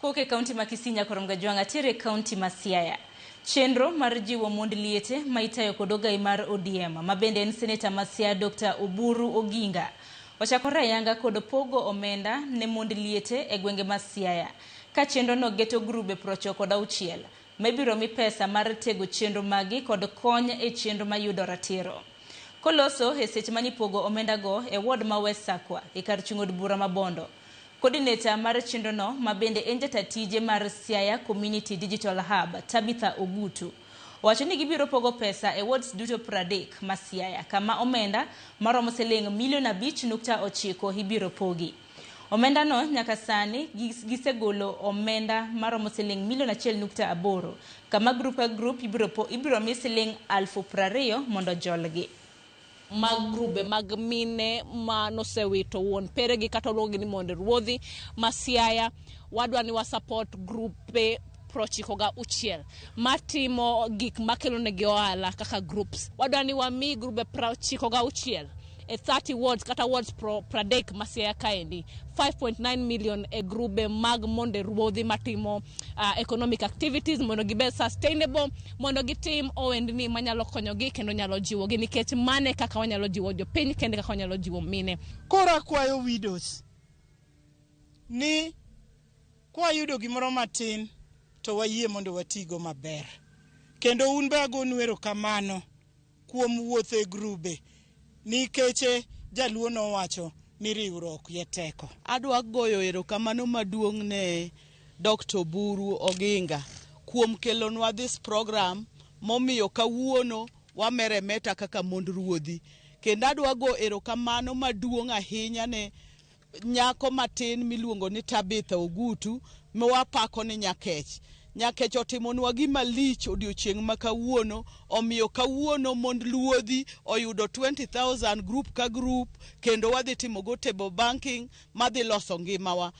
Koke kaunti ma Kisinya korom gajwanga tere kaunti ma Siaya. Chenro mar jiwo mond liete ma itayo kod ogai mar ODM ma bende en seneta ma Siaya Dr. Oburu Oginga. Ochakore ayanga kod pogo omenda ne mond liete e gwenge ma Siaya. Ka chenro no geto grube 96 mebiro mi pesa mar tego chenro magi kod kony e chenro ma yudo ratiro. Koloso e seche mani pogo omenda go e ward ma West Sakwa e kar chung od bura ma Bondo. Coordinator mar chenro no ma bende en jatatije mar Siaya Community Digital Hub Tabitha Ogutu wacho ni gibiro pogo pesa e wards duto 30 ma Siaya kama omenda maromo siling $5.9 ibiro pogi. Omenda no nyaka sani gisegolo omenda maromo siling $1.8 kama group ka group ibiro mi siling 20,000 mondo jolgi. Mag grube mag mine ma nosewito wuon peregi kata oluongi ni monde ruodhi ma Siaya. Wadwa ni wa support grupe 96 matimo gik makelo negi ohala kaka groups. Wadwa ni wami grube 96 e 30 wards kata wards 30 ma Siaya kaendi 5.9 million e grube mag monde ruodhi matimo economic activities mondo gibe sustainable, mondo gitim owendni manyalo konyogi kendo nyalo jiwogi nikech mane kaka wanyalo jiwo jopiny kendo kaka wanyalo jiwo mine. Kora kwayo widows ni kwa yudo gimoro matin to wayie mondo watigo maber. Kendo un be agonu erokamano kuom wuotho e grube nikech jaluo nowacho ni riwruok ye teko. Adwa goyo erokamano maduong' ne Dr. Oburu Oginga kuom kelonwa this program momiyo kawuono wameremeta kaka mond ruodhi. Kendo adwa go erokamano maduong' ahinya ne nyako matin miluongo ni Tabitha Ogutu mwapako ni Nyakech. Nyakech otimonwa gima lich odiochieng' ma kawuono, omiyo kawuono mond luodhi oyudo 20,000 group ka group kendo wadhi timo go table banking madhi loso ngimawa.